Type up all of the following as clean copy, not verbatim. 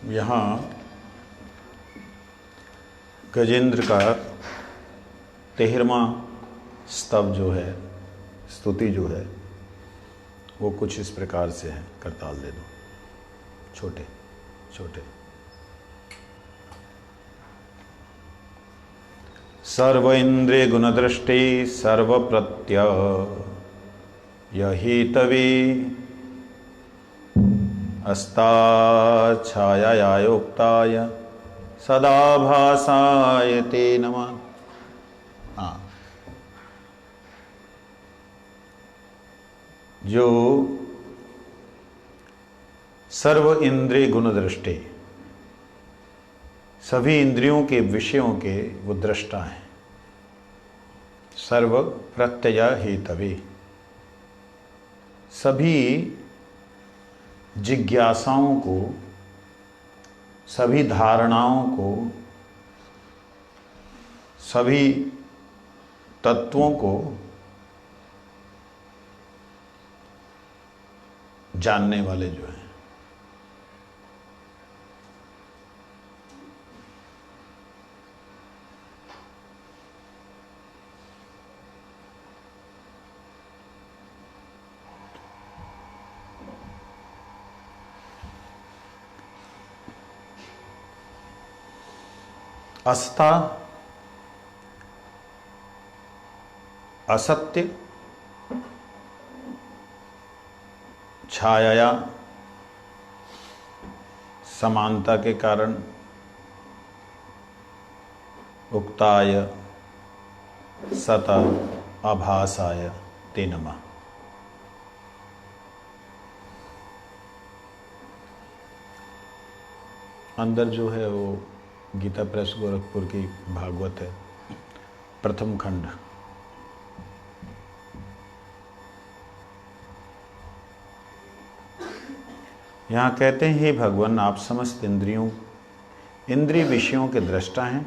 यहाँ गजेंद्र का 13वां स्तव जो है, स्तुति जो है, वो कुछ इस प्रकार से है। करताल दे दो, छोटे छोटे। सर्व इंद्रिय गुणदृष्टि सर्व प्रत्यय यहितवी अस्ता छाया योक्ताय सदा भासाय ते नमः। हाँ, जो सर्व इंद्रिय गुण दृष्टि, सभी इंद्रियों के विषयों के वो दृष्टा हैं। सर्व प्रत्यय हेतवे, सभी जिज्ञासाओं को, सभी धारणाओं को, सभी तत्वों को जानने वाले जो हैं। अस्ता असत्य, छाया समानता के कारण, उक्ताय सत आभासाय ते नमः। अंदर जो है वो गीता प्रेस गोरखपुर की भागवत है, प्रथम खंड। यहाँ कहते हैं, हे भगवान, आप समस्त इंद्रिय विषयों के दृष्टा हैं।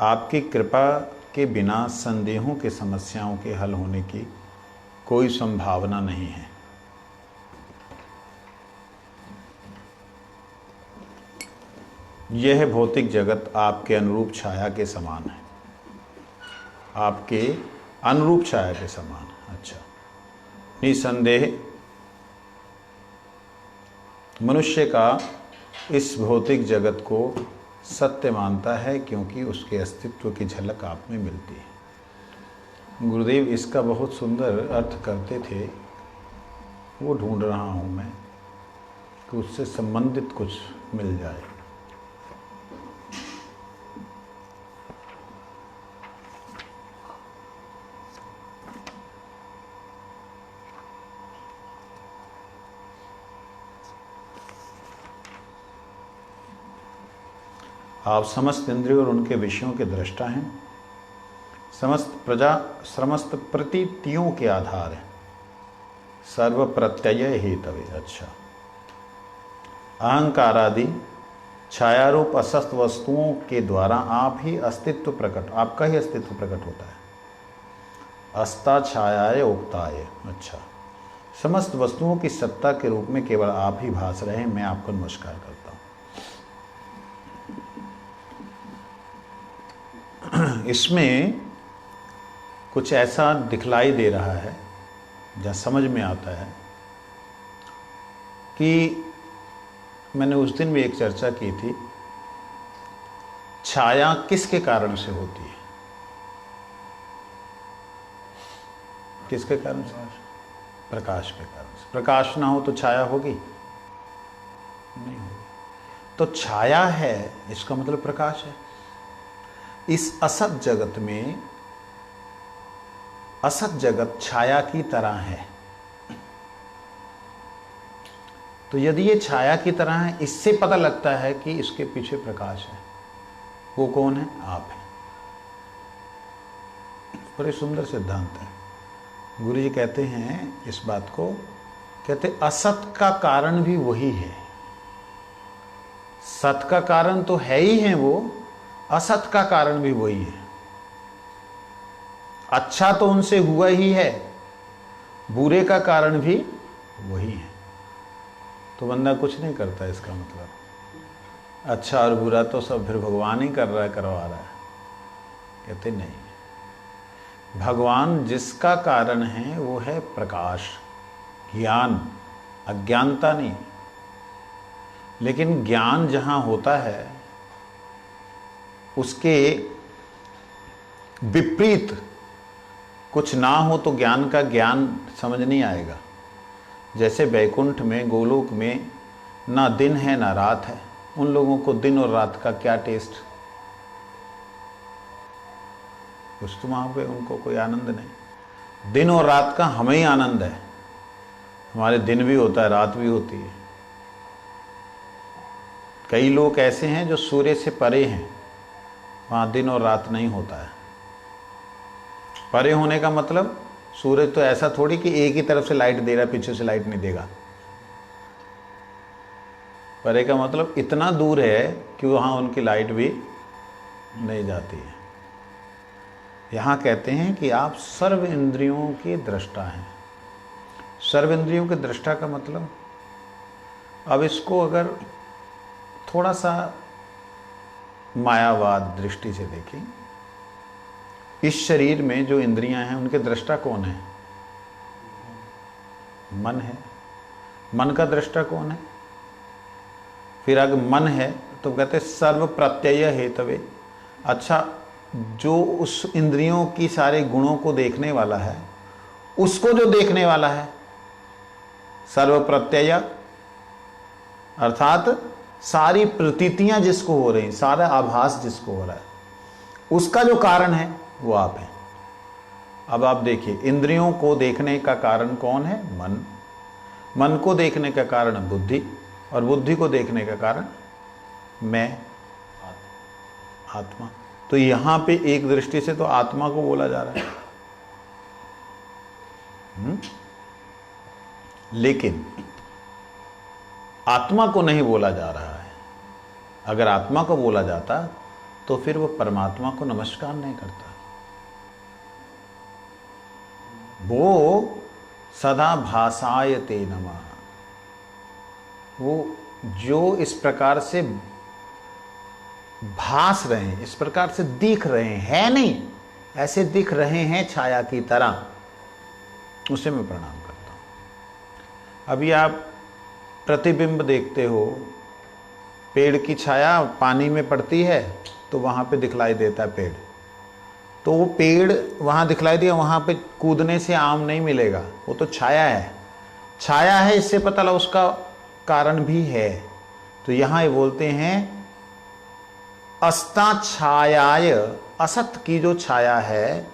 आपकी कृपा के बिना संदेहों के समस्याओं के हल होने की कोई संभावना नहीं है। यह भौतिक जगत आपके अनुरूप छाया के समान है। आपके अनुरूप छाया के समान है। अच्छा, निसंदेह मनुष्य का इस भौतिक जगत को सत्य मानता है, क्योंकि उसके अस्तित्व की झलक आप में मिलती है। गुरुदेव इसका बहुत सुंदर अर्थ करते थे, वो ढूंढ रहा हूँ मैं कि उससे संबंधित कुछ मिल जाए। आप समस्त इंद्रियों और उनके विषयों के दृष्टा हैं। समस्त प्रतीतियों के आधार हैं। सर्व प्रत्यय हेतवे। अच्छा, अहंकार आदि छायारूप असत वस्तुओं के द्वारा आप ही अस्तित्व प्रकट, आपका ही अस्तित्व प्रकट होता है। अस्ता छायाय उक्ताय। अच्छा, समस्त वस्तुओं की सत्ता के रूप में केवल आप ही भास रहे हैं। मैं आपको नमस्कार करता हूँ। इसमें कुछ ऐसा दिखलाई दे रहा है, जहाँ समझ में आता है कि मैंने उस दिन भी एक चर्चा की थी, छाया किसके कारण से होती है? किसके कारण से? प्रकाश के कारण से। प्रकाश ना हो तो छाया होगी? नहीं होगी। तो छाया है, इसका मतलब प्रकाश है। इस असत जगत में असत जगत छाया की तरह है। तो यदि ये छाया की तरह है, इससे पता लगता है कि इसके पीछे प्रकाश है। वो कौन है? आप है। बड़े सुंदर सिद्धांत है। गुरु जी कहते हैं इस बात को, कहते असत का कारण भी वही है। सत का कारण तो है ही है वो, असत का कारण भी वही है। अच्छा तो उनसे हुआ ही है, बुरे का कारण भी वही है। तो बंदा कुछ नहीं करता, इसका मतलब अच्छा और बुरा तो सब फिर भगवान ही कर रहा है, करवा रहा है। कहते नहीं, भगवान जिसका कारण है वो है प्रकाश, ज्ञान, अज्ञानता नहीं। लेकिन ज्ञान जहाँ होता है उसके विपरीत कुछ ना हो तो ज्ञान का ज्ञान समझ नहीं आएगा। जैसे वैकुंठ में, गोलोक में ना दिन है ना रात है, उन लोगों को दिन और रात का क्या टेस्ट, कुछ तो वहाँ पे उनको कोई आनंद नहीं। दिन और रात का हमें ही आनंद है। हमारे दिन भी होता है, रात भी होती है। कई लोग ऐसे हैं जो सूर्य से परे हैं, वहाँ दिन और रात नहीं होता है। परे होने का मतलब सूरज तो ऐसा थोड़ी कि एक ही तरफ से लाइट दे रहा, पीछे से लाइट नहीं देगा। परे का मतलब इतना दूर है कि वहाँ उनकी लाइट भी नहीं जाती है। यहाँ कहते हैं कि आप सर्व इंद्रियों के दृष्टा हैं। सर्व इंद्रियों के दृष्टा का मतलब, अब इसको अगर थोड़ा सा मायावाद दृष्टि से देखें, इस शरीर में जो इंद्रियां हैं उनके दृष्टा कौन है? मन है। मन का दृष्टा कौन है? फिर अगर मन है तो कहते सर्व प्रत्यय हेतवे। अच्छा, जो उस इंद्रियों की सारे गुणों को देखने वाला है, उसको जो देखने वाला है, सर्व प्रत्यय अर्थात सारी प्रतीतियां जिसको हो रही, सारा आभास जिसको हो रहा है, उसका जो कारण है वो आप हैं। अब आप देखिए, इंद्रियों को देखने का कारण कौन है? मन। मन को देखने का कारण बुद्धि, और बुद्धि को देखने का कारण मैं, आत्मा। तो यहां पे एक दृष्टि से तो आत्मा को बोला जा रहा है, लेकिन आत्मा को नहीं बोला जा रहा है। अगर आत्मा को बोला जाता तो फिर वो परमात्मा को नमस्कार नहीं करता। वो सदा भासायते नमः, वो जो इस प्रकार से भास रहे हैं, इस प्रकार से दिख रहे हैं, है नहीं, ऐसे दिख रहे हैं छाया की तरह, उसे मैं प्रणाम करता हूं। अभी आप प्रतिबिंब देखते हो, पेड़ की छाया पानी में पड़ती है तो वहां पे दिखलाई देता है पेड़। तो वो पेड़ वहाँ दिखलाई दिया, वहाँ पे कूदने से आम नहीं मिलेगा, वो तो छाया है। छाया है, इससे पता लगा उसका कारण भी है। तो यहाँ ये बोलते हैं अस्ता छायाय, असत की जो छाया है,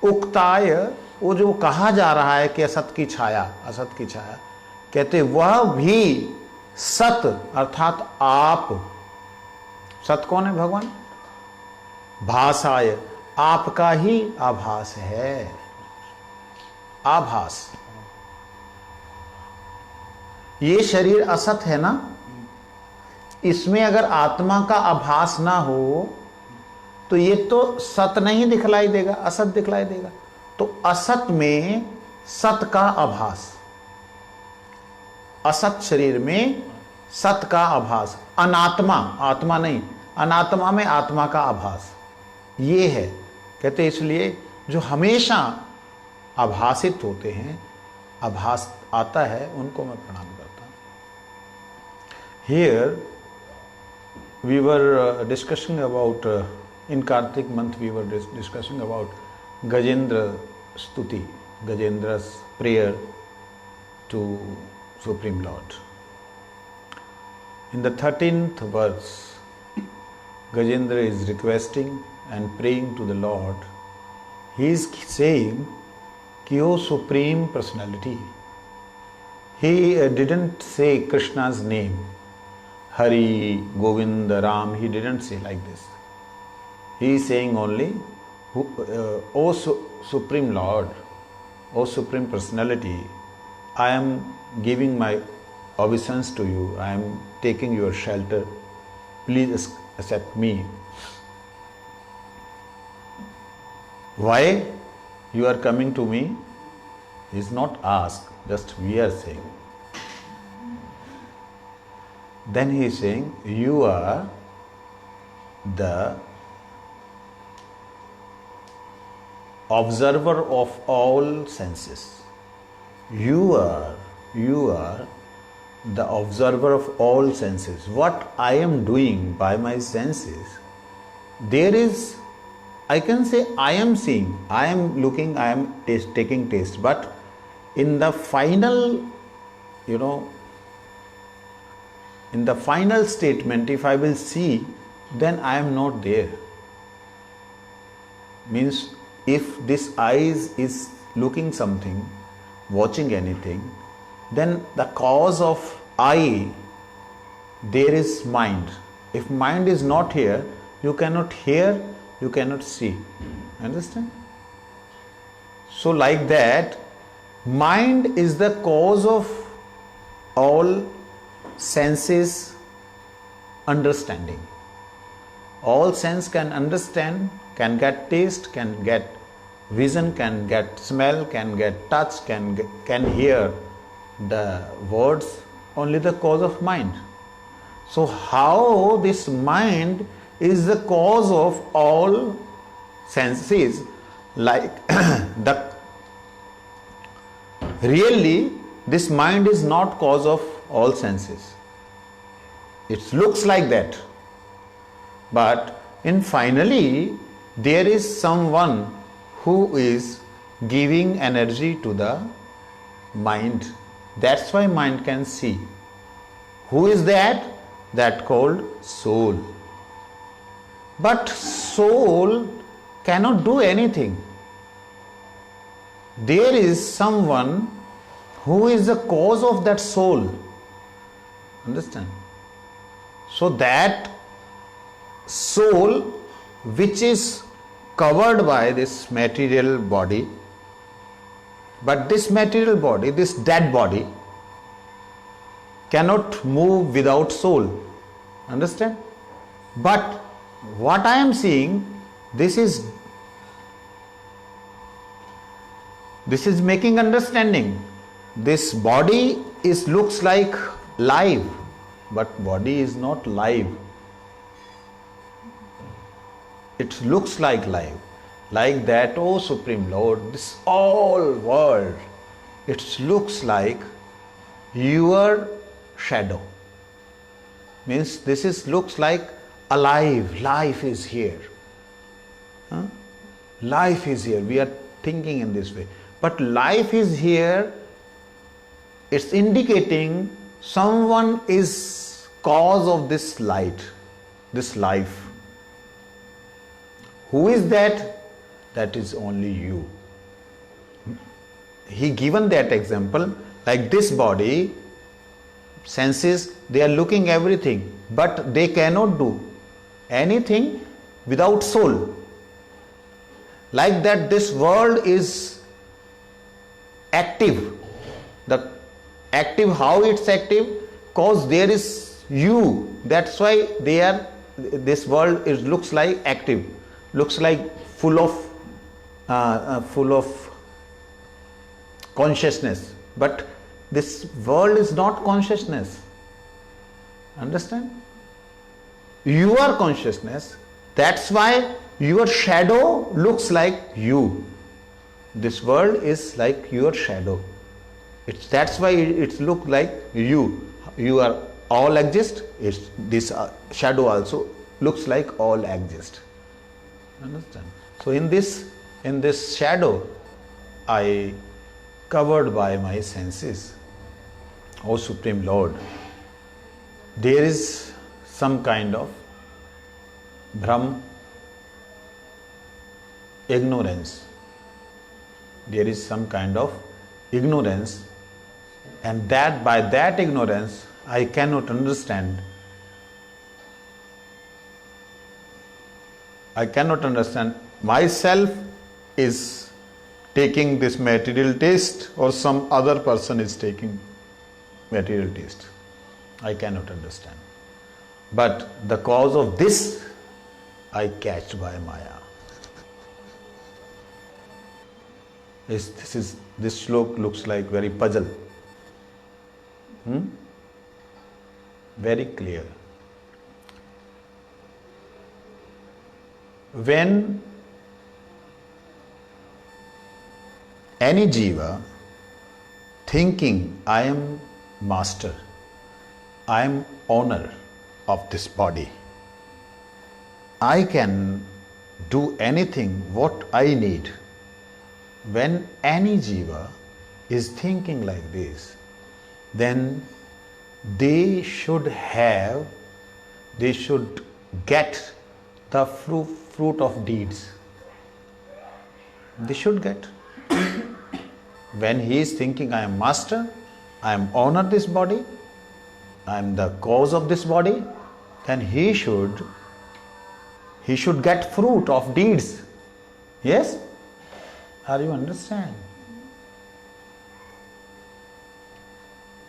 उक्ताय, वो जो कहा जा रहा है कि असत की छाया, असत की छाया, कहते वह भी सत अर्थात आप। सत कौन है? भगवान। भासाय, आपका ही आभास है। आभास। ये शरीर असत है ना, इसमें अगर आत्मा का आभास ना हो तो ये तो सत नहीं दिखलाई देगा, असत दिखलाई देगा। तो असत में सत का आभास, असत शरीर में सत का आभास, अनात्मा, आत्मा नहीं, अनात्मा में आत्मा का आभास, ये है। कहते इसलिए जो हमेशा आभासित होते हैं, आभास आता है, उनको मैं प्रणाम करता हूँ। Here we were discussing about, in Kartik month we were discussing about Gajendra Stuti, Gajendra's prayer to Supreme Lord. In the 13th verse, Gajendra is requesting and praying to the Lord. He is saying कि O supreme personality, he didn't say Krishna's name, Hari, Govind, Ram, he didn't say like this. He is saying only, O Supreme Lord, O Supreme Personality, I am giving my obeisance to you, I am taking your shelter, please accept me. Why you are coming to me is not asked, just we are saying. Then he is saying, you are the observer of all senses. You are the observer of all senses. What I am doing by my senses, there is, I can say I am seeing, I am looking, I am taking taste, but in the final, in the final statement, if I will see, then I am not there. Means if this eyes is looking something, watching anything, then the cause of eye, there is mind. If mind is not here, you cannot hear, you cannot see. Understand? So like that, mind is the cause of all senses understanding. All sense can understand, can get taste, can get vision, can get smell, can get touch, can hear the words, only the cause of mind. So how this mind is the cause of all senses, like really this mind is not cause of all senses. It looks like that, but in finally there is someone who is giving energy to the mind. That's why mind can see. Who is that? That called soul. But soul cannot do anything. There is someone who is the cause of that soul. Understand? So that soul which is covered by this material body, but this material body, this dead body, cannot move without soul. Understand? But what I am seeing, this is making understanding. This body looks like live, but body is not live. It looks like live. Like that, oh Supreme Lord, this all world, it looks like your shadow. Means this looks like alive. Life is here. Life is here. We are thinking in this way. But life is here, it's indicating someone is cause of this light, this life. Who is that? That is only you. He given that example, like this body, senses, they are looking everything, but they cannot do anything without soul. Like that, this world is active. The active, how it's active? Cause there is you. That's why this world looks like active, looks like full of consciousness. But this world is not consciousness. Understand? You are consciousness. That's why your shadow looks like you. This world is like your shadow. That's why it looks like you. You are all exist. This shadow also looks like all exist. Understand? So in this shadow, I covered by my senses. O Supreme Lord, there is some kind of Brahm, ignorance. there is some kind of ignorance, and that by that ignorance I cannot understand. I cannot understand myself is taking this material taste or some other person is taking material taste. I cannot understand. But the cause of this I catch by Maya. This shlok looks like very puzzle. Very clear. When any jiva thinking I am master, I am owner of this body, I can do anything what I need. When any jiva is thinking like this, then they should get the fruit of deeds. They should get. When he is thinking I am master, I am owner of this body, I am the cause of this body, then he should get fruit of deeds. Yes? Are you understand?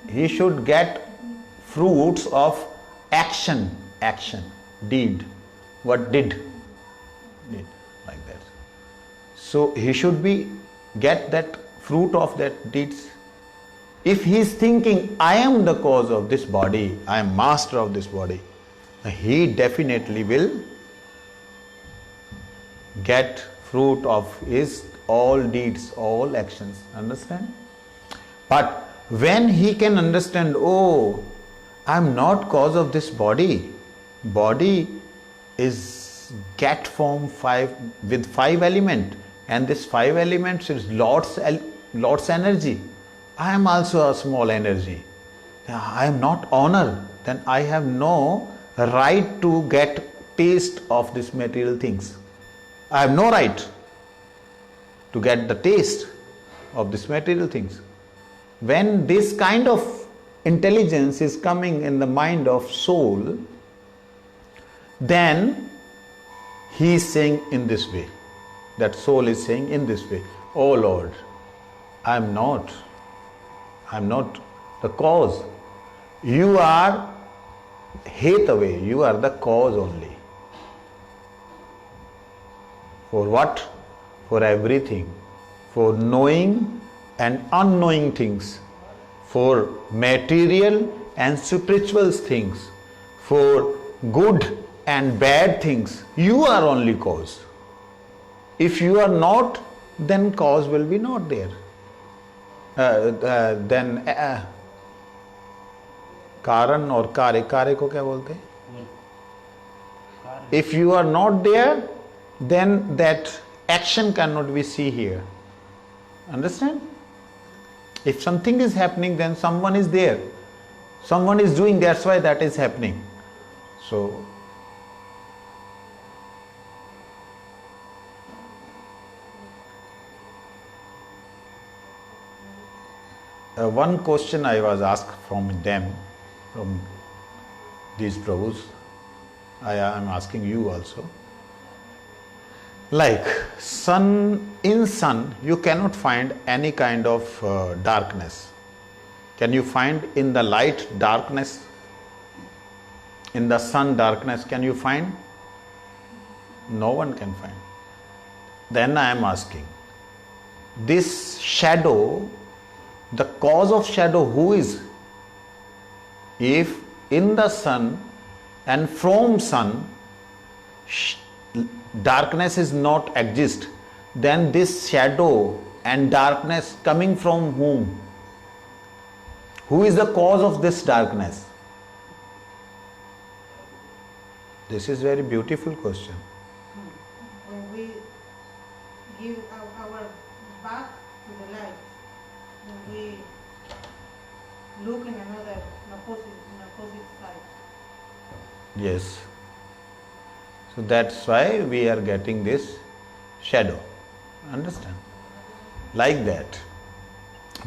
He should get fruits of action, deed. What did like that. So he should get that fruit of that deeds. If he is thinking I am the cause of this body, I am master of this body, he definitely will get fruit of his all deeds, all actions. Understand? But when he can understand, oh, I am not cause of this body. Body is get form with 5 elements, and this 5 elements is lots energy. I am also a small energy. I am not owner. Then I have no right to get taste of these material things. I have no right to get the taste of these material things. When this kind of intelligence is coming in the mind of soul, then he is saying in this way, that soul is saying in this way, oh Lord, I am not the cause. You are Hetave, you are the cause only. For what? For everything. For knowing and unknowing things. For material and spiritual things. For good and bad things. You are only cause. If you are not, then cause will be not there. Then Karan or Kare को क्या बोलते हैं? If you are not there, then that action cannot be seen here. Understand? If something is happening, then someone is there. Someone is doing, that's why that is happening. So, one question I was asked from them, from these Prabhus, I am asking you also. Like in sun, you cannot find any kind of darkness. Can you find in the light darkness? In the sun darkness, can you find? No one can find. Then I am asking, this shadow, the cause of shadow, who is? If in the sun and from sun darkness is not exist, then this shadow and darkness coming from whom? Who is the cause of this darkness? This is very beautiful question. When we give our back to the light, when we look in another, opposite side. Yes. So that's why we are getting this shadow. Understand? like that.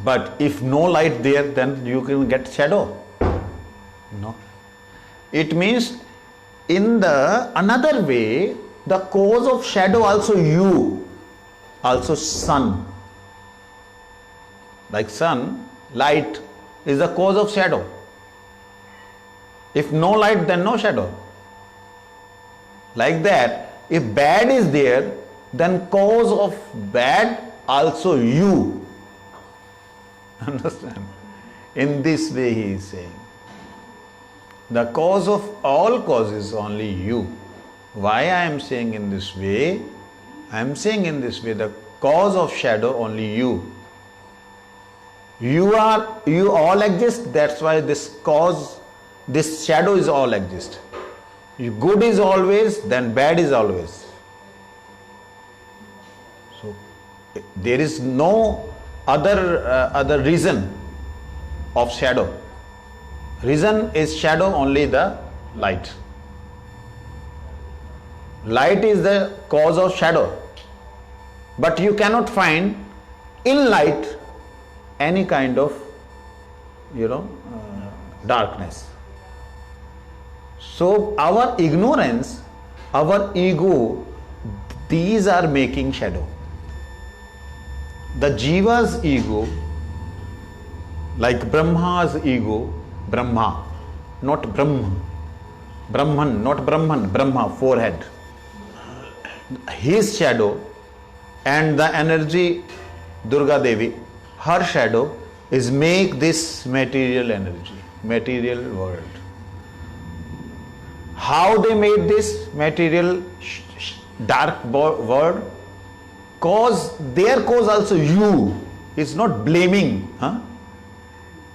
But if no light there, then you can get shadow. No. It means in the another way, the cause of shadow also you, also sun. Like sun, light is the cause of shadow. If no light, then no shadow. Like that, if bad is there, then cause of bad also you. Understand? In this way he is saying. The cause of all causes only you. Why I am saying in this way? I am saying in this way, the cause of shadow only you. You all exist, that's why this cause, this shadow is all exist. Good is always, then bad is always. So there is no other reason of shadow. Reason is shadow only the light. Light is the cause of shadow. But you cannot find in light any kind of, darkness. So our ignorance, our ego, these are making shadow. The Jiva's ego, like Brahma's ego, Brahma, not Brahman. Brahman, not Brahman, Brahma, forehead. His shadow and the energy, Durga Devi, her shadow is make this material energy, material world. How they made this material dark world? Their cause also you. He's not blaming.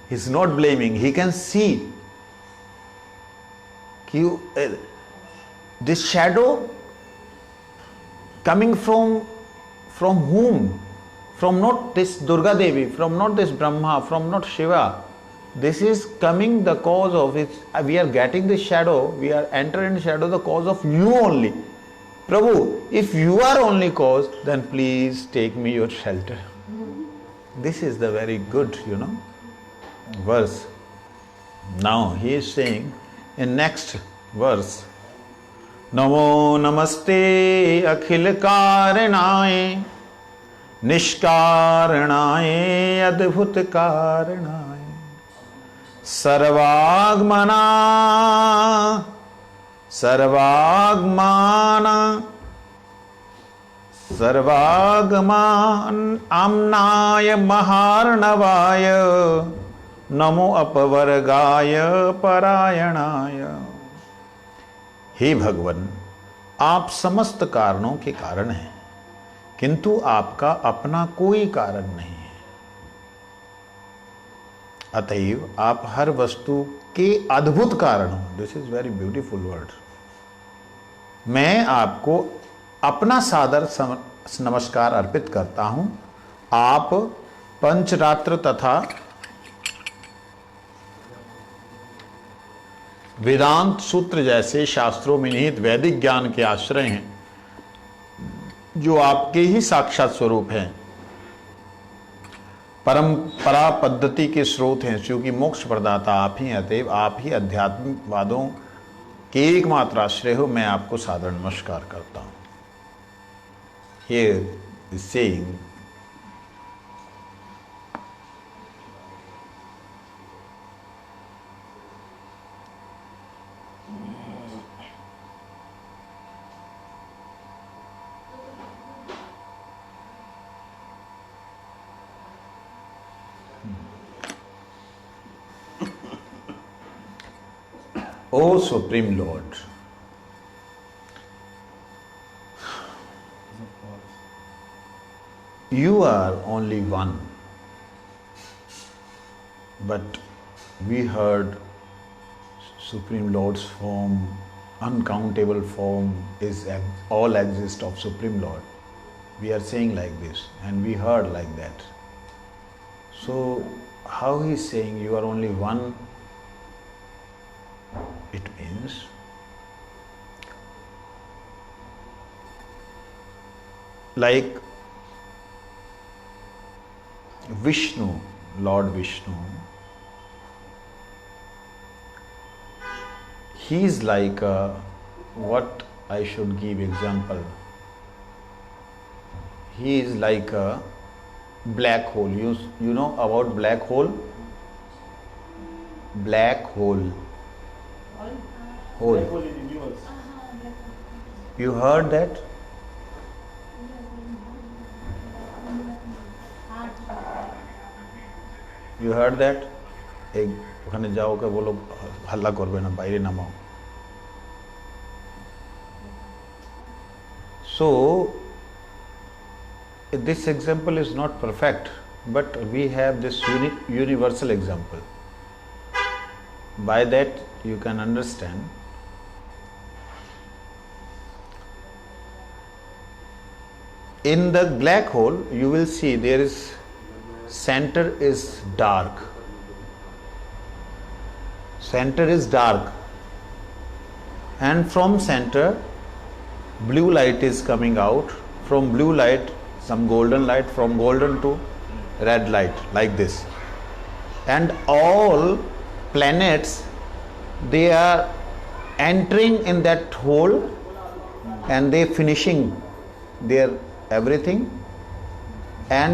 He's not blaming. He can see. This shadow coming from whom? From not this Durga Devi, from not this Brahma, from not Shiva. This is coming the cause of it. We are getting this shadow, we are entering shadow, the cause of you only. Prabhu, if you are only cause, then please take me your shelter. This is the very good, verse. Now he is saying in next verse, Namo namaste akhil karanaye निष्कारणाय अद्भुत कारणाय सर्वागमना सर्वागमान आम्नाय महार्णवाय नमो अपवर्गाय परायणाय। हे भगवान, आप समस्त कारणों के कारण हैं, किंतु आपका अपना कोई कारण नहीं है। अतएव आप हर वस्तु के अद्भुत कारण हो। This is very beautiful word. मैं आपको अपना सादर नमस्कार अर्पित करता हूं। आप पंचरात्र तथा वेदांत सूत्र जैसे शास्त्रों में निहित वैदिक ज्ञान के आश्रय हैं, जो आपके ही साक्षात स्वरूप हैं, परंपरा पद्धति के स्रोत हैं, क्योंकि मोक्ष प्रदाता आप ही, अतएव आप ही अध्यात्मिकवादों के एकमात्र आश्रय हो। मैं आपको सादर नमस्कार करता हूं। Here is saying, O Supreme Lord, you are only one, but we heard Supreme Lord's form, uncountable form is all exist of Supreme Lord. We are saying like this and we heard like that. So how he is saying you are only one? It means like Vishnu, Lord Vishnu, he is like what I should give example. He is like a black hole. You know about black hole? Black hole. Hole. Black hole in the universe. You heard that? You heard that? एक ওখানে যাও কে বলো হাল্লা করবে না বাইরে নামাও So this example is not perfect, but we have this universal example. By that you can understand. In the black hole, you will see there is center is dark. Center is dark, and from center, blue light is coming out. From blue light, some golden light. From golden to red light, like this. And all planets, they are entering in that hole, and they finishing their everything, and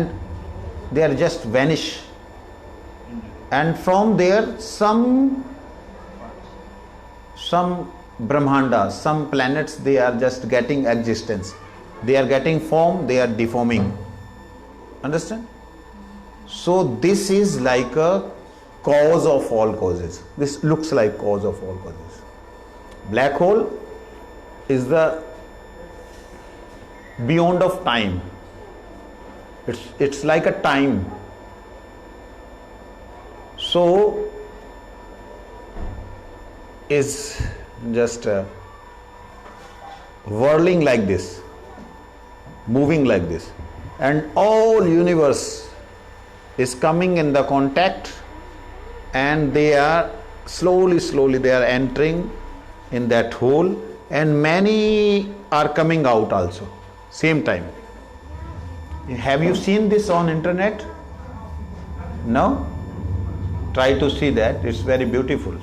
they are just vanish, and from there some brahmanda, some planets, they are just getting existence, they are getting form, they are deforming. Understand? So this is like a cause of all causes. This looks like cause of all causes. Black hole is the beyond of time. It's like a time. So is just whirling like this, moving like this, and all universe is coming in the contact, and they are slowly they are entering in that hole, and many are coming out also same time. Have you seen this on internet? No? Try to see that. It's very beautiful.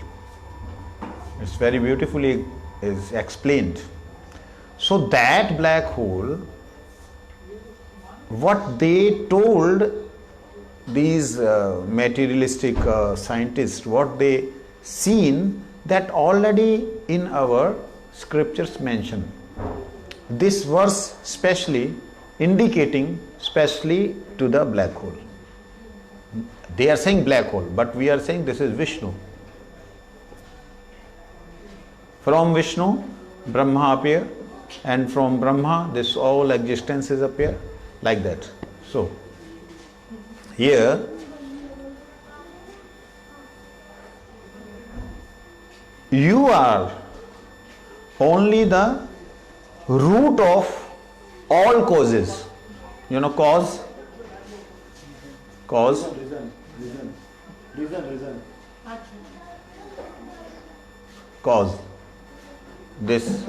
It's very beautifully is explained. So that black hole, what they told these materialistic scientists, what they seen, that already in our scriptures mention. This verse specially indicating specially to the black hole. They are saying black hole, but we are saying this is Vishnu. From Vishnu, Brahma appear, and from Brahma, this all existences appear, like that. So, here, you are only the root of all causes. You know cause? Cause? Reason. Cause. This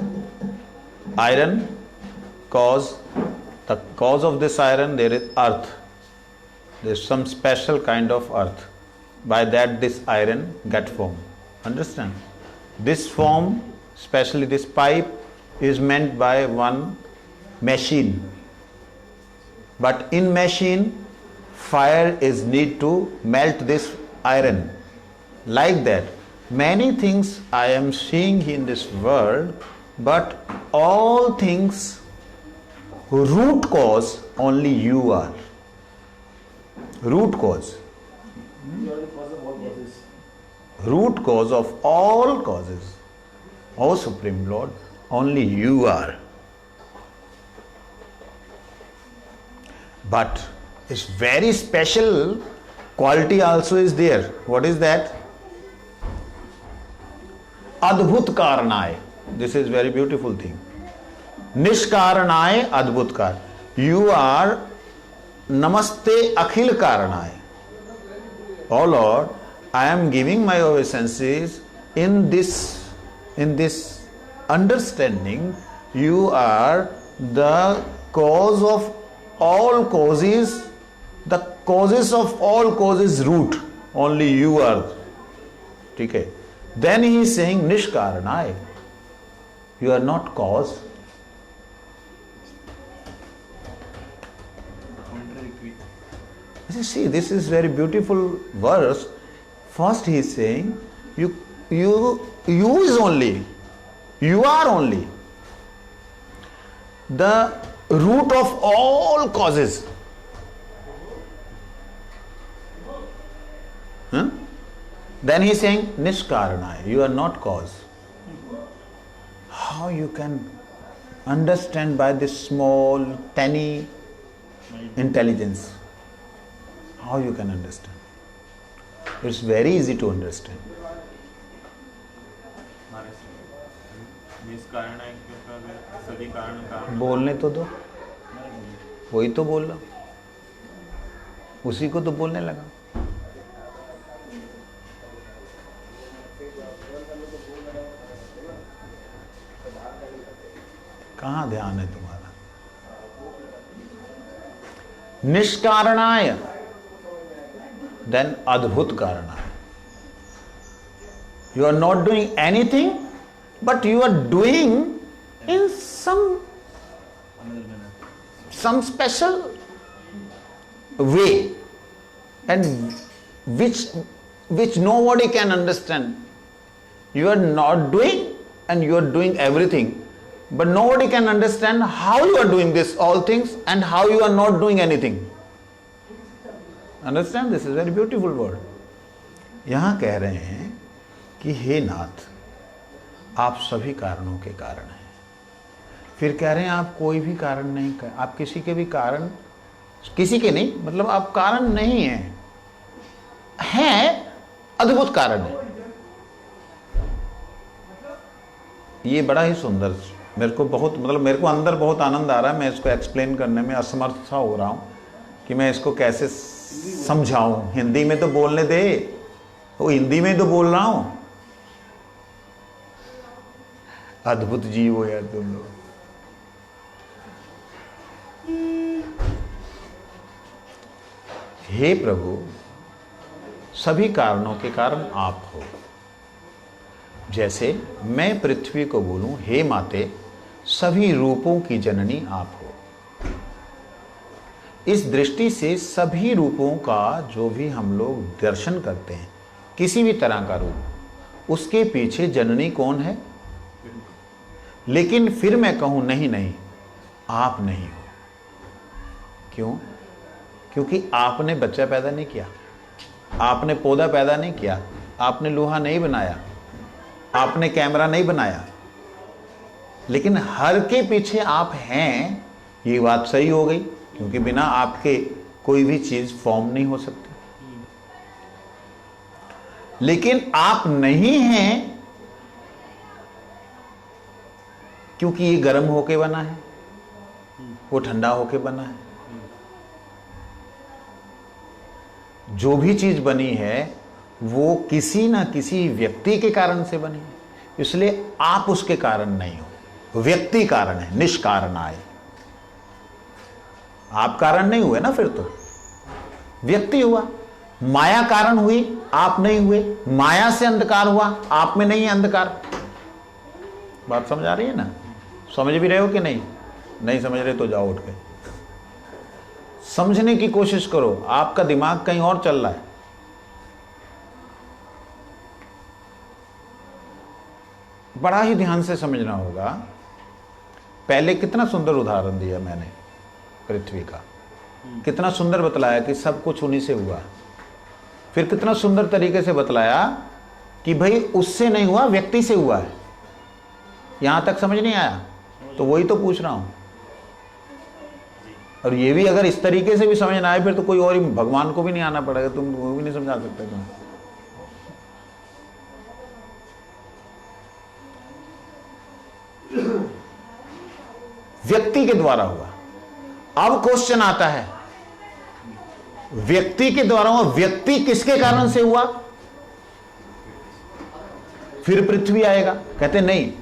iron, cause. The cause of this iron, there is earth. There is some special kind of earth. By that this iron get formed. Understand? This form, especially this pipe, is meant by one machine. But in machine, fire is need to melt this iron. Like that, many things I am seeing in this world, but all things, root cause, only you are. Root cause. You are the cause of all causes. Root cause of all causes. O Supreme Lord, only you are. But it's very special quality also is there. What is that? Adbhut Karanay. This is very beautiful thing. Nishkaranay Adbhut Kar. You are Namaste Akhil Karanay. Oh Lord, I am giving my obeisances in this understanding. You are the cause of all causes, the causes of all causes root, only you are, ठीक है। Then he is saying निष्कारणाय, you are not cause. See, this is very beautiful verse. First he is saying, you is only, you are only the root of all causes. Then he is saying, Nishkaranaya, you are not cause. How you can understand by this small, tiny intelligence? How you can understand? It's very easy to understand. निष्कारण है क्योंकि सभी कारण का बोलने तो दो, वही तो बोल रहा, उसी को तो बोलने लगा। कहाँ ध्यान है तुम्हारा? निष्कारणाय, देन अद्भुत कारणाय। You are not doing anything, but you are doing in some special way, and which nobody can understand. You are not doing, and you are doing everything, but nobody can understand how you are doing this all things and how you are not doing anything. Understand? This is very beautiful word. यहां कह रहे हैं कि हे नाथ, आप सभी कारणों के कारण हैं। फिर कह रहे हैं आप कोई भी कारण नहीं कर, आप किसी के भी कारण, किसी के नहीं, मतलब आप कारण नहीं हैं, अद्भुत कारण है। ये बड़ा ही सुंदर, मेरे को बहुत, मतलब मेरे को अंदर बहुत आनंद आ रहा है। मैं इसको एक्सप्लेन करने में असमर्थ सा हो रहा हूँ कि मैं इसको कैसे समझाऊं। हिंदी में तो बोलने दे, वो हिंदी में तो बोल रहा हूं। अद्भुत जीव हो यार तुम लोग। हे प्रभु, सभी कारणों के कारण आप हो। जैसे मैं पृथ्वी को बोलूं, हे माते, सभी रूपों की जननी आप हो। इस दृष्टि से सभी रूपों का जो भी हम लोग दर्शन करते हैं, किसी भी तरह का रूप, उसके पीछे जननी कौन है? लेकिन फिर मैं कहूं नहीं नहीं, आप नहीं हो। क्यों? क्योंकि आपने बच्चा पैदा नहीं किया, आपने पौधा पैदा नहीं किया, आपने लोहा नहीं बनाया, आपने कैमरा नहीं बनाया, लेकिन हर के पीछे आप हैं। ये बात सही हो गई, क्योंकि बिना आपके कोई भी चीज फॉर्म नहीं हो सकती। लेकिन आप नहीं हैं क्योंकि ये गर्म होके बना है, वो ठंडा होके बना है। जो भी चीज बनी है वो किसी ना किसी व्यक्ति के कारण से बनी है, इसलिए आप उसके कारण नहीं हो। व्यक्ति कारण है, निष्कारणाय। आप कारण नहीं हुए ना, फिर तो व्यक्ति हुआ। माया कारण हुई, आप नहीं हुए। माया से अंधकार हुआ, आप में नहीं है अंधकार। बात समझ आ रही है ना? समझ भी रहे हो कि नहीं? नहीं समझ रहे तो जाओ उठ के समझने की कोशिश करो। आपका दिमाग कहीं और चल रहा है। बड़ा ही ध्यान से समझना होगा। पहले कितना सुंदर उदाहरण दिया मैंने पृथ्वी का, कितना सुंदर बतलाया कि सब कुछ उन्हीं से हुआ। फिर कितना सुंदर तरीके से बतलाया कि भाई उससे नहीं हुआ, व्यक्ति से हुआ है। यहां तक समझ नहीं आया? तो वही तो पूछ रहा हूं। और ये भी अगर इस तरीके से भी समझ ना आए, फिर तो कोई और ही, भगवान को भी नहीं आना पड़ेगा, तुम वो भी नहीं समझा सकते तुम। व्यक्ति के द्वारा हुआ। अब क्वेश्चन आता है, व्यक्ति के द्वारा हुआ, व्यक्ति किसके कारण से हुआ? फिर पृथ्वी आएगा। कहते नहीं,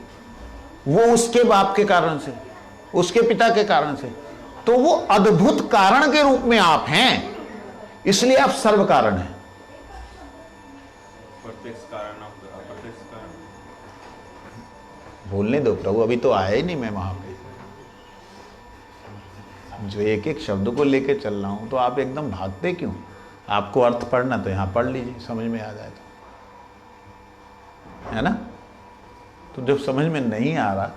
वो उसके बाप के कारण से, उसके पिता के कारण से। तो वो अद्भुत कारण के रूप में आप हैं, इसलिए आप सर्व कारण हैं। प्रत्यक्ष कारण अप्रत्यक्ष कारण। बोलने दो प्रभु, अभी तो आया ही नहीं मैं वहां पे। जो एक एक शब्द को लेके चल रहा हूं, तो आप एकदम भागते क्यों? आपको अर्थ पढ़ना तो यहां पढ़ लीजिए, समझ में आ जाए तो, है ना। तो जब समझ में नहीं आ रहा,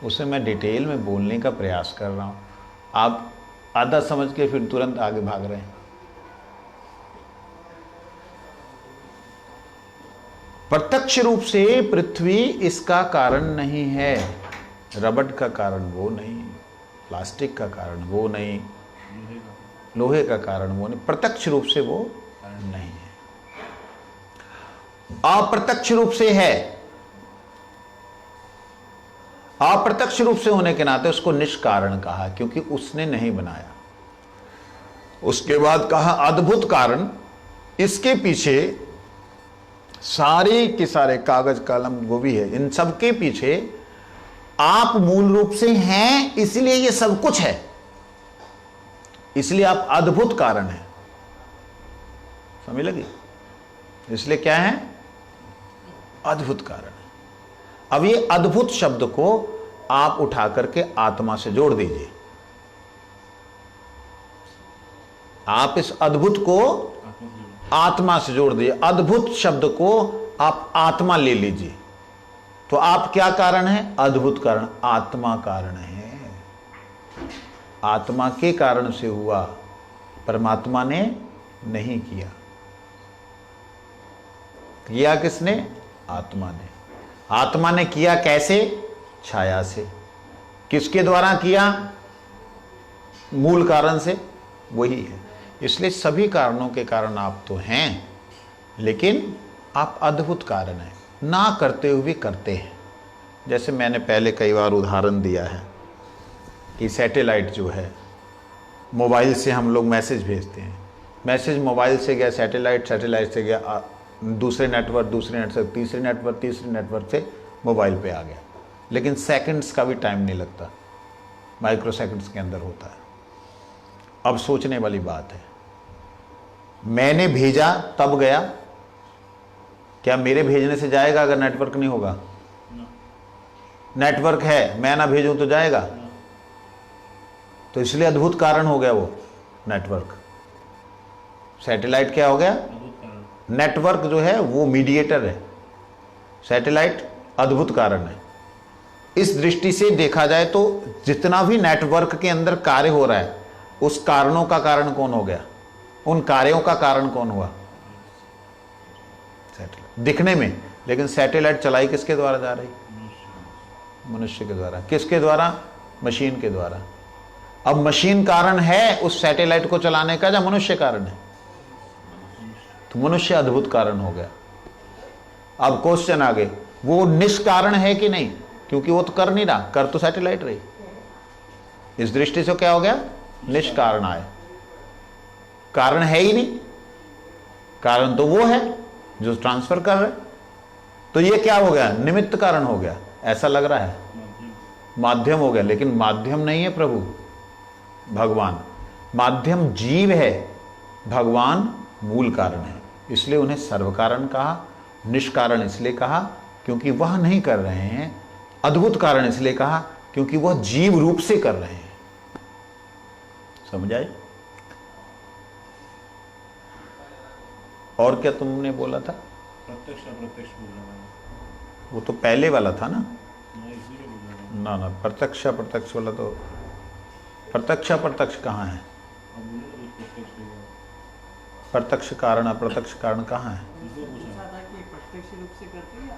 उसे मैं डिटेल में बोलने का प्रयास कर रहा हूं, आप आधा समझ के फिर तुरंत आगे भाग रहे हैं। प्रत्यक्ष रूप से पृथ्वी इसका कारण नहीं है, रबड़ का कारण वो नहीं, प्लास्टिक का कारण वो नहीं, लोहे का कारण वो नहीं, प्रत्यक्ष रूप से वो नहीं है। अप्रत्यक्ष रूप से है। अप्रत्यक्ष रूप से होने के नाते उसको निष्कारण कहा, क्योंकि उसने नहीं बनाया। उसके बाद कहा अद्भुत कारण, इसके पीछे सारे के सारे कागज कलम वो भी है, इन सब के पीछे आप मूल रूप से हैं, इसलिए ये सब कुछ है, इसलिए आप अद्भुत कारण हैं। समझ लगी? इसलिए क्या है? अद्भुत कारण। अब ये अद्भुत शब्द को आप उठा करके आत्मा से जोड़ दीजिए। आप इस अद्भुत को आत्मा से जोड़ दीजिए, अद्भुत शब्द को आप आत्मा ले लीजिए, तो आप क्या कारण हैं? अद्भुत कारण। आत्मा कारण है, आत्मा के कारण से हुआ, परमात्मा ने नहीं किया। किया किसने? आत्मा ने। आत्मा ने किया कैसे? छाया से। किसके द्वारा किया? मूल कारण से, वही है। इसलिए सभी कारणों के कारण आप तो हैं, लेकिन आप अद्भुत कारण हैं, ना करते हुए करते हैं। जैसे मैंने पहले कई बार उदाहरण दिया है कि सैटेलाइट जो है, मोबाइल से हम लोग मैसेज भेजते हैं, मैसेज मोबाइल से गया सैटेलाइट, सैटेलाइट से गया दूसरे नेटवर्क से, तीसरे नेटवर्क से मोबाइल पे आ गया, लेकिन सेकंड्स का भी टाइम नहीं लगता, माइक्रो सेकंड्स के अंदर होता है। अब सोचने वाली बात है, मैंने भेजा तब गया, क्या मेरे भेजने से जाएगा अगर नेटवर्क नहीं होगा? नेटवर्क है, मैं ना भेजूं तो जाएगा? तो इसलिए अद्भुत कारण हो गया वो नेटवर्क। सैटेलाइट क्या हो गया? नेटवर्क जो है वो मीडिएटर है, सैटेलाइट अद्भुत कारण है। इस दृष्टि से देखा जाए तो जितना भी नेटवर्क के अंदर कार्य हो रहा है, उस कारणों का कारण कौन हो गया? उन कार्यों का कारण कौन हुआ? सैटेलाइट दिखने में, लेकिन सैटेलाइट चलाई किसके द्वारा जा रही? मनुष्य के द्वारा। किसके द्वारा? मशीन के द्वारा। अब मशीन कारण है उस सैटेलाइट को चलाने का, या मनुष्य कारण है? तो मनुष्य अद्भुत कारण हो गया। अब क्वेश्चन आगे, वो निष्कारण है कि नहीं? क्योंकि वो तो कर नहीं रहा, कर तो सैटेलाइट रही। इस दृष्टि से क्या हो गया? निष्कारण आए, कारण है ही नहीं। कारण तो वो है जो ट्रांसफर कर रहे। तो ये क्या हो गया? निमित्त कारण हो गया, ऐसा लग रहा है। माध्यम हो गया, लेकिन माध्यम नहीं है प्रभु भगवान, माध्यम जीव है, भगवान मूल कारण है। इसलिए उन्हें सर्व कारण कहा, निष्कारण इसलिए कहा क्योंकि वह नहीं कर रहे हैं, अद्भुत कारण इसलिए कहा क्योंकि वह जीव रूप से कर रहे हैं। समझ आए? और क्या तुमने बोला था? प्रत्यक्ष अप्रत्यक्ष बोल रहा है। वो तो पहले वाला था ना। मैं इसीलिए बोल रहा हूँ। ना प्रत्यक्ष अप्रत्यक्ष वाला तो, प्रत्यक्ष अप्रत्यक्ष कहाँ है? अब बोलो तो प्रत्यक्ष होगा। प्रत्यक्ष कारण अप्रत्यक्ष कारण कहाँ है? इसको पूछा। प्रत्यक्ष रूप से करते हैं या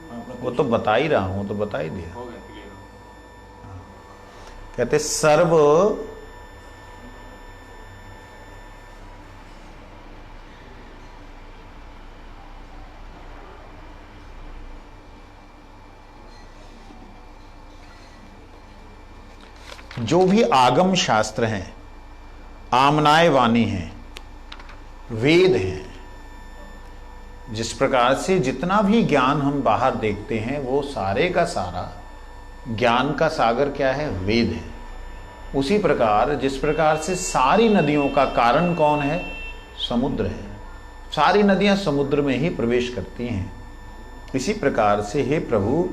हाँ, वो तो बता ही रहा हूँ, तो बता ही दिया। हो गया क्लियर। कहते सर्व जो भी आगम शास्त्र हैं, आमनाय वाणी हैं, वेद हैं, जिस प्रकार से जितना भी ज्ञान हम बाहर देखते हैं, वो सारे का सारा ज्ञान का सागर क्या है? वेद है। उसी प्रकार जिस प्रकार से सारी नदियों का कारण कौन है? समुद्र है। सारी नदियां समुद्र में ही प्रवेश करती हैं। इसी प्रकार से हे प्रभु,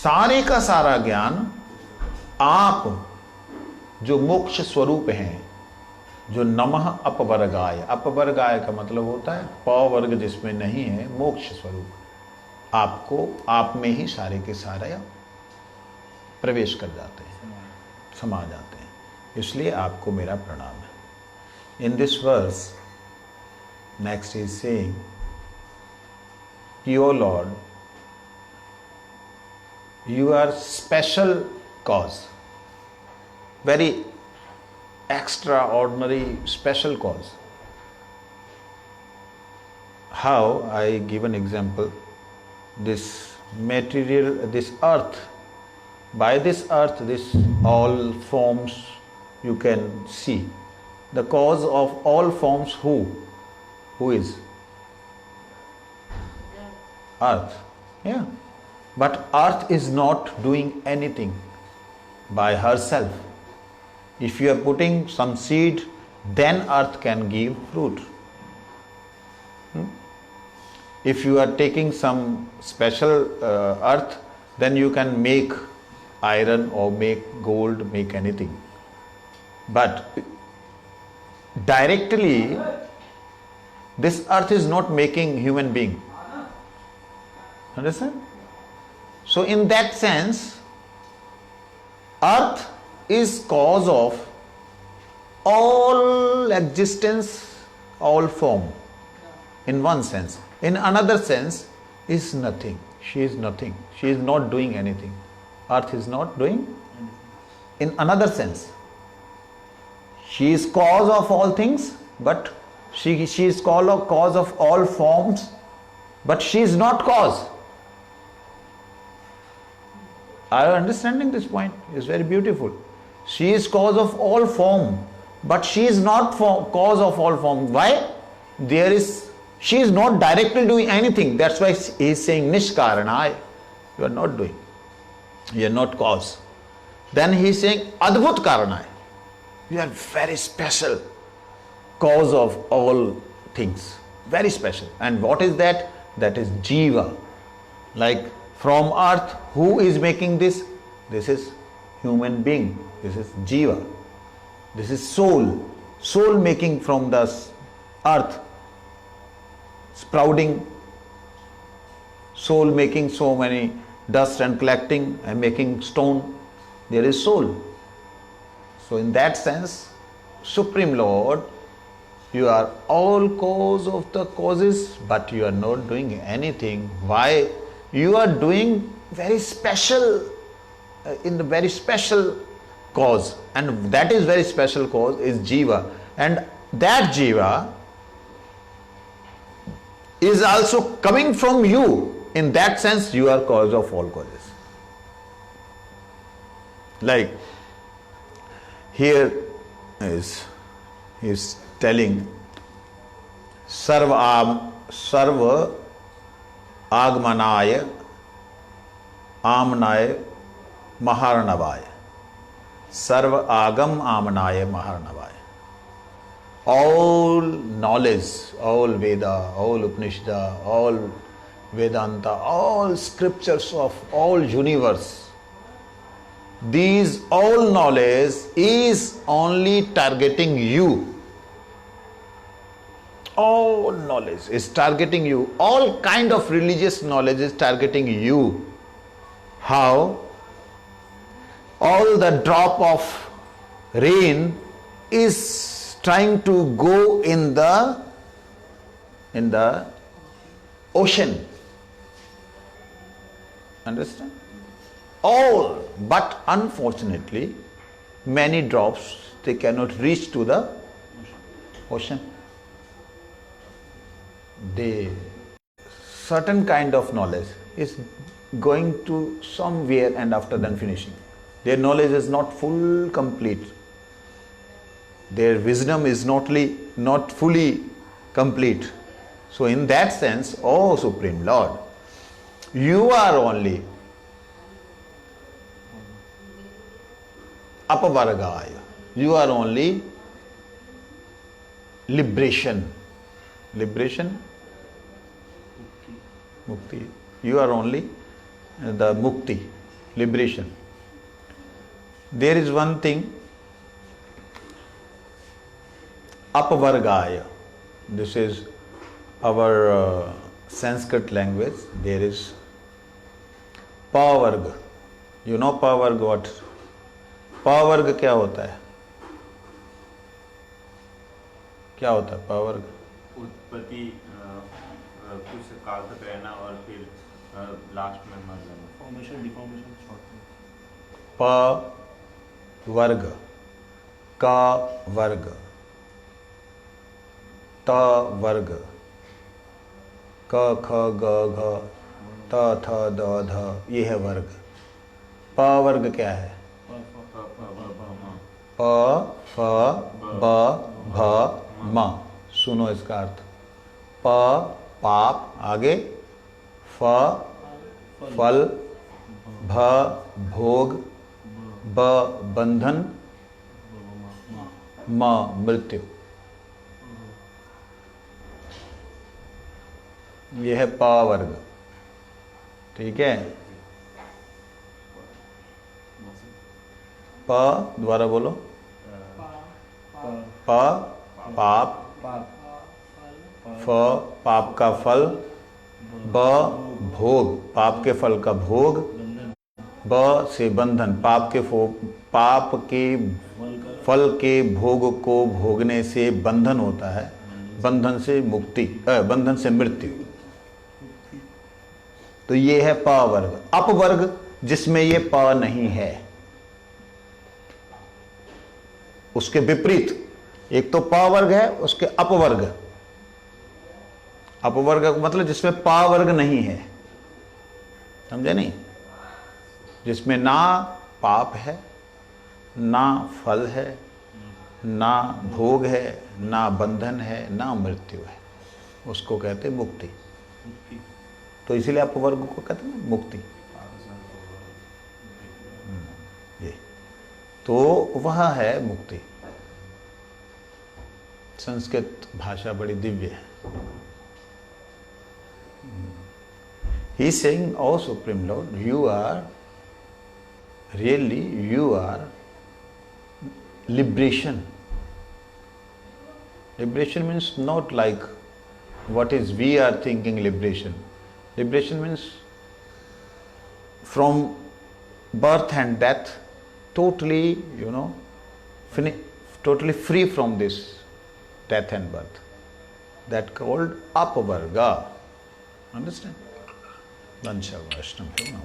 सारे का सारा ज्ञान आप जो मोक्ष स्वरूप हैं, जो नमः अपवर्गाय, अपवर्गाय का मतलब होता है प वर्ग जिसमें नहीं है, मोक्ष स्वरूप, आपको आप में ही सारे के सारे प्रवेश कर जाते हैं, समा जाते हैं। इसलिए आपको मेरा प्रणाम है। In this verse next is saying कि O lord, you are special cause, very extraordinary special cause. How? I give an example. This material, this earth, by this earth, this all forms you can see. The cause of all forms, who? Who is? Earth. Yeah. But earth is not doing anything by herself. If you are putting some seed, then earth can give fruit. If you are taking some special earth, then you can make iron or make gold, make anything. But directly, this earth is not making human being. Understand? So in that sense, earth is cause of all existence, all form, in one sense. In another sense, is nothing. She is nothing. She is not doing anything. Earth is not doing. In another sense, she is cause of all things, but she is cause of all forms, but she is not cause. Are you understanding this point? It's very beautiful. She is cause of all form, but she is not cause of all form. Why? She is not directly doing anything. That's why he is saying Nishkaranaya. You are not doing. You are not cause. Then he is saying Adbhut Karanaya. You are very special cause of all things. Very special. And what is that? That is Jiva. Like from earth, who is making this? This is human being. This is Jiva. This is soul. Soul making from the earth, sprouting. Soul making so many dust and collecting and making stone. There is soul. So in that sense, Supreme Lord, you are all cause of the causes, but you are not doing anything. Why? You are doing very special, in the very special cause, and that is very special cause is Jiva, and that Jiva is also coming from you. In that sense, you are cause of all causes. Like here he is telling Sarva Agmanaya Amnaya Maharnavaya. Sarva Agam Amnaya Maharnavaya. All knowledge, all Veda, all Upanishad, all Vedanta, all scriptures of all universe, these all knowledge is only targeting you. All knowledge is targeting you. All kind of religious knowledge is targeting you. How? All the drop of rain is trying to go in the ocean. Understand? All, but unfortunately, many drops, they cannot reach to the ocean. Certain kind of knowledge is going to somewhere and after then finishing. Their knowledge is not full complete. Their wisdom is not fully complete. So in that sense, oh Supreme Lord, you are only Apavargaya. You are only liberation. Liberation, mukti. You are only the mukti, liberation. There is one thing, apavargaya. This is our Sanskrit language. There is pavarga. You know pavarga what? पावर्ग क्या होता है? क्या होता है पावर्ग? उत्पत्ति कुछ काल तक रहना और फिर लास्ट में मर जाना। Formation deformation short. प वर्ग, का वर्ग, त वर्ग, क ख ग घ, त थ द ध, ये है वर्ग। प वर्ग क्या है? प फ ब भ म। सुनो इसका अर्थ। प पाप, आगे फ फल, भ भोग, ब बंधन, म मृत्यु। यह है प वर्ग। ठीक है। प द्वारा बोलो। प पाप, फ पाप का फल, ब भोग पाप के फल का भोग, ब से बंधन पाप के फल के भोग को भोगने से बंधन होता है, बंधन से मुक्ति, बंधन से मृत्यु। तो ये है प वर्ग। अप वर्ग जिसमें ये प नहीं है, उसके विपरीत। एक तो प वर्ग है, उसके अपवर्ग। अपवर्ग मतलब जिसमें प वर्ग नहीं है, समझे नहीं? जिसमें ना पाप है, ना फल है, ना भोग है, ना बंधन है, ना मृत्यु है, उसको कहते मुक्ति। तो इसीलिए अपवर्ग को कहते हैं मुक्ति। ये तो वह है मुक्ति। संस्कृत भाषा बड़ी दिव्य है। He is saying, "Oh Supreme Lord, you are liberation." Liberation means not like what is we are thinking liberation. Liberation means from birth and death, totally, totally free from this death and birth. That called apavarga. Understand? Vansha Vaishnava.